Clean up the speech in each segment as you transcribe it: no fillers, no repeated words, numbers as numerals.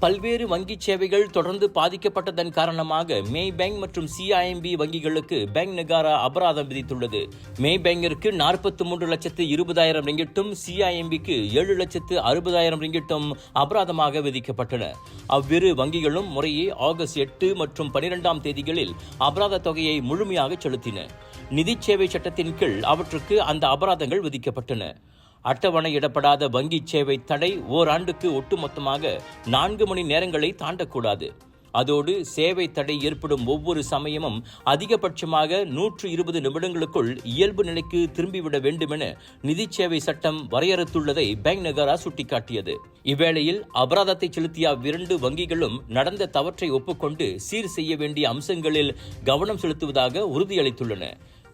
பல்வேறு வங்கிச் சேவைகள் தொடர்ந்து பாதிக்கப்பட்டதன் காரணமாக மே பேங்க் மற்றும் CIMB வங்கிகளுக்கு பேங்க் நெகாரா அபராதம் விதித்துள்ளது. மே பேங்கிற்கு 43,20,000 ரிங்கிட்டும் CIMBக்கு 7,60,000 ரிங்கிட்டும் அபராதமாக விதிக்கப்பட்டன. அவ்விரு வங்கிகளும் முறையே ஆகஸ்ட் 8 மற்றும் 12ஆம் தேதிகளில் அபராத தொகையை முழுமையாக செலுத்தின. நிதிச் சேவை சட்டத்தின் கீழ் அவற்றுக்கு அந்த அபராதங்கள் விதிக்கப்பட்டன. அட்டவணையிடப்படாத வங்கி சேவை தடை ஓராண்டுக்கு ஒட்டுமொத்தமாக 4 மணி நேரங்களை தாண்டக்கூடாது. அதோடு சேவை தடை ஏற்படும் ஒவ்வொரு சமயமும் அதிகபட்சமாக 120 நிமிடங்களுக்குள் இயல்பு நிலைக்கு திரும்பிவிட வேண்டுமென நிதிச் சேவை சட்டம் வரையறுத்துள்ளதை பேங்க் நெகாரா சுட்டிக்காட்டியது. இவ்வேளையில் அபராதத்தை செலுத்திய அவ்விரண்டு வங்கிகளும் நடந்த தவற்றை ஒப்புக்கொண்டு சீர் செய்ய வேண்டிய அம்சங்களில் கவனம் செலுத்துவதாக உறுதியளித்துள்ளன.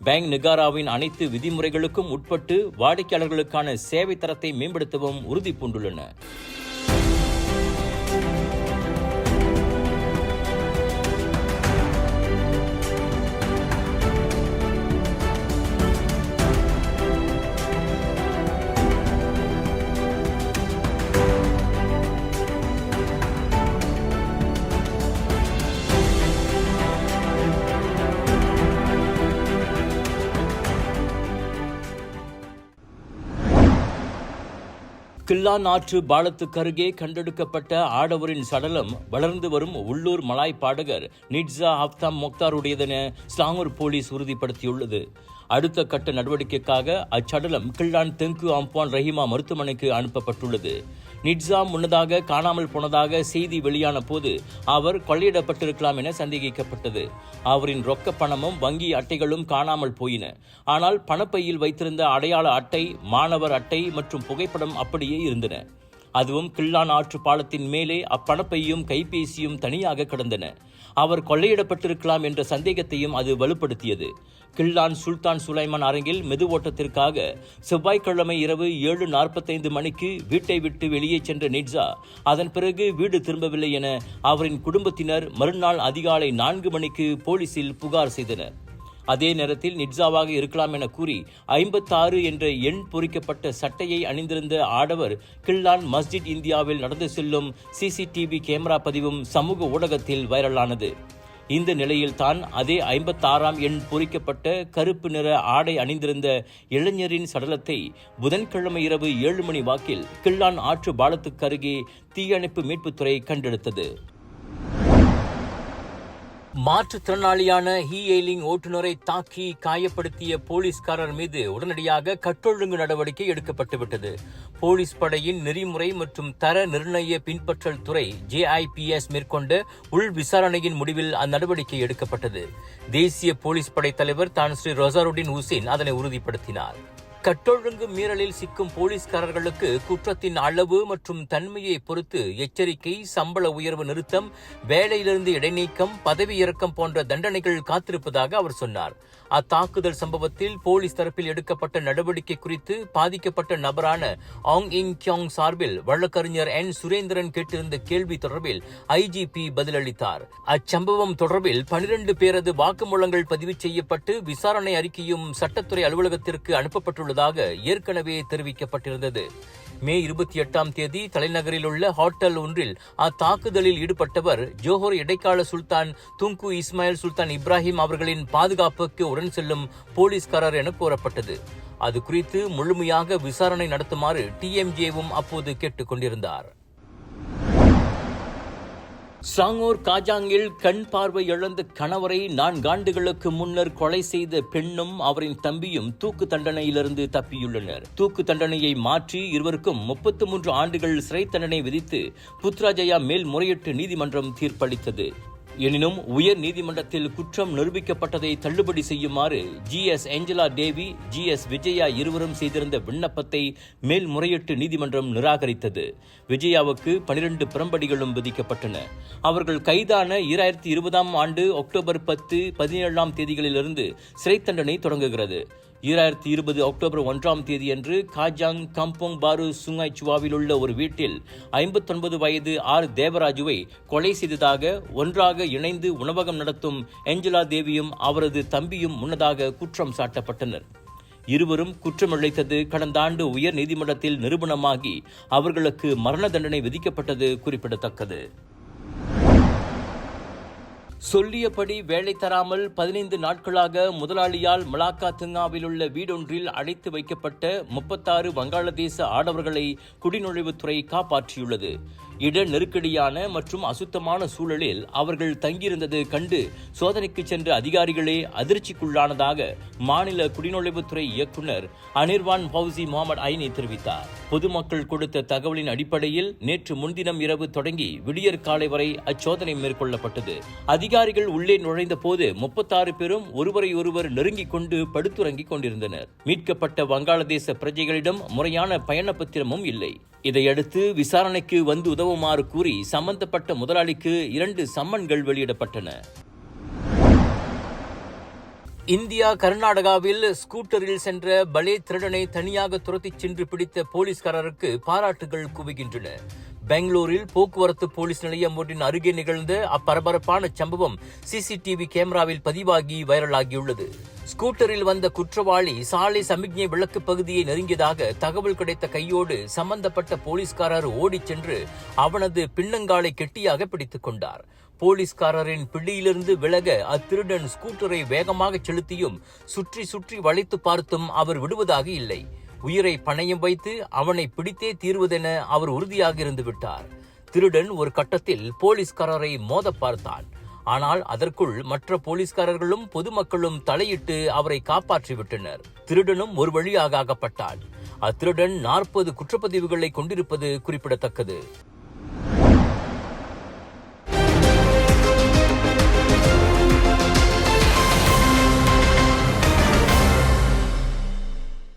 பேங்க் நெகாராவின் அனைத்து விதிமுறைகளுக்கும் உட்பட்டு வாடிக்கையாளர்களுக்கான சேவை தரத்தை மேம்படுத்தவும் உறுதி பூண்டுள்ளன. கில்லான் ஆற்று பாலத்துக்கு அருகே கண்டெடுக்கப்பட்ட ஆடவரின் சடலம் வளர்ந்து வரும் உள்ளூர் மலாய் பாடகர் நிட்ஸா ஹப்தாம் மொக்தாருடையதென ஸ்லாங்கூர் போலீஸ் உறுதிப்படுத்தியுள்ளது. அடுத்த கட்ட நடவடிக்கைக்காக அச்சடலம் கில்லான் தெங்கு அம்பான் ரஹிமா மருத்துவமனைக்கு அனுப்பப்பட்டுள்ளது. நிட்ஸா முன்னதாக காணாமல் போனதாக செய்தி வெளியான போது அவர் கொள்ளையிடப்பட்டிருக்கலாம் என சந்தேகிக்கப்பட்டது. அவரின் ரொக்க பணமும் வங்கி அட்டைகளும் காணாமல் போயின. ஆனால் பணப்பையில் வைத்திருந்த அடையாள அட்டை, மாணவர் அட்டை மற்றும் புகைப்படம் அப்படியே இருந்தன. அதுவும் கில்லான் ஆற்று பாலத்தின் மேலே அப்பணப்பையும் கைபேசியும் தனியாக கிடந்தன. அவர் கொள்ளையிடப்பட்டிருக்கலாம் என்ற சந்தேகத்தையும் அது வலுப்படுத்தியது. கில்லான் சுல்தான் சுலைமான் அரங்கில் மெதுவோட்டத்திற்காக செவ்வாய்க்கிழமை இரவு 7:45 மணிக்கு வீட்டை விட்டு வெளியே சென்ற நிட்ஸா அதன் பிறகு வீடு திரும்பவில்லை என அவரின் குடும்பத்தினர் மறுநாள் அதிகாலை 4 மணிக்கு போலீசில் புகார் செய்தனர். அதே நேரத்தில் நிட்ஸாவாக இருக்கலாம் என கூறி 56 என்ற எண் பொறிக்கப்பட்ட சட்டையை அணிந்திருந்த ஆடவர் கில்லான் மஸ்ஜித் இந்தியாவில் நடந்து செல்லும் CCTV கேமரா பதிவும் சமூக ஊடகத்தில் வைரலானது. இந்த நிலையில் தான் அதே 56ஆம் எண் பொறிக்கப்பட்ட கருப்பு நிற ஆடை அணிந்திருந்த இளைஞரின் சடலத்தை புதன்கிழமை இரவு 7 மணி வாக்கில் கில்லான் ஆற்று பாலத்துக்கு அருகே தீயணைப்பு மீட்புத்துறை கண்டெடுத்தது. மாற்றுத்திறனாளியான ஹீயெயிலிங் ஓட்டுநரை தாக்கி காயப்படுத்திய போலீஸ்காரர் மீது உடனடியாக கட்டொழுங்கு நடவடிக்கை எடுக்கப்பட்டுவிட்டது. போலீஸ் படையின் நெறிமுறை மற்றும் தர நிர்ணய பின்பற்றல் துறை JIPS மேற்கொண்ட உள் விசாரணையின் முடிவில் அந்நடவடிக்கை எடுக்கப்பட்டது. தேசிய போலீஸ் படை தலைவர் தான் ஸ்ரீ ரொசாருடின் ஹுசேன் அதனை உறுதிப்படுத்தினார். கட்டொழுங்கு மீறலில் சிக்கும் போலீஸ்காரர்களுக்கு குற்றத்தின் அளவு மற்றும் தன்மையை பொறுத்து எச்சரிக்கை, சம்பள உயர்வு நிறுத்தம், வேலையிலிருந்து இடைநீக்கம், பதவி இறக்கம் போன்ற தண்டனைகள் காத்திருப்பதாக அவர் சொன்னார். அத்தாக்குதல் சம்பவத்தில் போலீஸ் தரப்பில் எடுக்கப்பட்ட நடவடிக்கை குறித்து பாதிக்கப்பட்ட நபரான ஆங் இங் கியோங் சார்பில் வழக்கறிஞர் N சுரேந்திரன் கேட்டிருந்த கேள்வி தொடர்பில் IGP பதிலளித்தார். அச்சம்பவம் தொடர்பில் 12 பேரது வாக்குமூலங்கள் பதிவு செய்யப்பட்டு விசாரணை அறிக்கையும் சட்டத்துறை அலுவலகத்திற்கு அனுப்பப்பட்டுள்ளதாக ஏற்கனவே தெரிவிக்கப்பட்டிருந்தது. மே 28ஆம் தேதி தலைநகரில் உள்ள ஹோட்டல் ஒன்றில் அத்தாக்குதலில் ஈடுபட்டவர் ஜோஹர் இடைக்கால சுல்தான் துங்கு இஸ்மாயில் சுல்தான் இப்ராஹிம் அவர்களின் பாதுகாப்புக்கு உடன் செல்லும் போலீஸ்காரர் என கூறப்பட்டது. அது குறித்து முழுமையாக விசாரணை நடத்துமாறு TMJவும் அப்போது கேட்டுக் கொண்டிருந்தார். ஸ்லாங்கூர் காஜாங்கில் கண் பார்வை இழந்த கணவரை 4 ஆண்டுகளுக்கு முன்னர் கொலை செய்த பெண்ணும் அவரின் தம்பியும் தூக்கு தண்டனையிலிருந்து தப்பியுள்ளனர். தூக்கு தண்டனையை மாற்றி இருவருக்கும் 33 ஆண்டுகள் சிறை தண்டனை விதித்து புத்ராஜயா மேல்முறையீட்டு நீதிமன்றம் தீர்ப்பளித்தது. எனினும் உயர் நீதிமன்றத்தில் குற்றம் நிரூபிக்கப்பட்டதை தள்ளுபடி செய்யுமாறு GS ஏஞ்சலா தேவி, GS விஜயா இருவரும் செய்திருந்த விண்ணப்பத்தை மேல்முறையீட்டு நீதிமன்றம் நிராகரித்தது. விஜயாவுக்கு 12 பிரம்படிகளும் விதிக்கப்பட்டன. அவர்கள் கைதான 2020ஆம் ஆண்டு அக்டோபர் 10, 17ஆம் தேதிகளிலிருந்து சிறை தண்டனை தொடங்குகிறது. 2020 அக்டோபர் 1ஆம் தேதியன்று காஜாங் கம்போங் பாரு சுங்காய் சுவாவில் உள்ள ஒரு வீட்டில் 59 வயது தேவராஜுவை கொலை செய்ததாக ஒன்றாக இணைந்து உணவகம் நடத்தும் ஏஞ்சலா தேவியும் அவரது தம்பியும் முன்னதாக குற்றம் சாட்டப்பட்டனர். இருவரும் குற்றமிழைத்தது கடந்த ஆண்டு உயர் நீதிமன்றத்தில் நிரூபணமாகி அவர்களுக்கு மரண தண்டனை விதிக்கப்பட்டது குறிப்பிடத்தக்கது. சொல்லியபடி வேலை தராமல் 15 நாட்களாக முதலாளியால் மலாக்கா திங்காவில் உள்ள வீடொன்றில் அடைத்து வைக்கப்பட்ட 36 வங்காளதேச ஆடவர்களை குடிநுழைவுத்துறை காப்பாற்றியுள்ளது. இட நெருக்கடியான மற்றும் அசுத்தமான சூழலில் அவர்கள் தங்கியிருந்தது கண்டு சோதனைக்கு சென்ற அதிகாரிகளே அதிர்ச்சிக்குள்ளானதாக மாநில குடிநுழைவுத்துறை இயக்குநர் அனிர்வான் பௌசி முகமது ஐனி தெரிவித்தார். பொதுமக்கள் கொடுத்த தகவலின் அடிப்படையில் நேற்று முன்தினம் இரவு தொடங்கி விடியற் காலை வரை அச்சோதனை மேற்கொள்ளப்பட்டது. அதிகாரிகள் உள்ளே நுழைந்த போது 36 பேரும் ஒருவரை ஒருவர் நெருங்கிக் கொண்டு படுத்துறங்கிக் கொண்டிருந்தனர். மீட்கப்பட்ட வங்காளதேச பிரஜைகளிடம் முறையான பயண பத்திரமும் இல்லை. இதையடுத்து விசாரணைக்கு வந்து உதவுமாறு கூறி சம்பந்தப்பட்ட முதலாளிக்கு 2 சம்மன்கள் வெளியிடப்பட்டன. இந்தியா கர்நாடகாவில் ஸ்கூட்டரில் சென்ற பலே திருடனை தனியாக துரத்திச் சென்று பிடித்த போலீஸ்காரருக்கு பாராட்டுகள் குவிகின்றன. பெங்களூரில் போக்குவரத்து போலீஸ் நிலையம் ஒன்றின் அருகே நிகழ்ந்த அப்பரபரப்பான சம்பவம் சிசிடிவி கேமராவில் பதிவாகி வைரலாகியுள்ளது. ஸ்கூட்டரில் வந்த குற்றவாளி சாலை சமிக்ஞை விளக்கு பகுதியை நெருங்கியதாக தகவல் கிடைத்த கையோடு சம்பந்தப்பட்ட போலீஸ்காரர் ஓடிச் சென்று அவனது பின்னங்காலை கெட்டியாக பிடித்துக் கொண்டார். போலீஸ்காரரின் பிடியிலிருந்து விலக அத்திருடன் ஸ்கூட்டரை வேகமாக செலுத்தியும் சுற்றி சுற்றி வளைத்து பார்த்தும் அவர் விடுவதாக இல்லை. உயிரை பணயம் வைத்து அவனை பிடித்தே தீர்வதென அவர் உறுதியாக இருந்து விட்டார். திருடன் ஒரு கட்டத்தில் போலீஸ்காரரை மோத பார்த்தான். ஆனால் அதற்குள் மற்ற போலீஸ்காரர்களும் பொதுமக்களும் தலையிட்டு அவரை காப்பாற்றிவிட்டனர். திருடனும் ஒரு வழியாக அகப்பட்டான். அத்திருடன் 40 குற்றப்பதிவுகளை கொண்டிருப்பது குறிப்பிடத்தக்கது.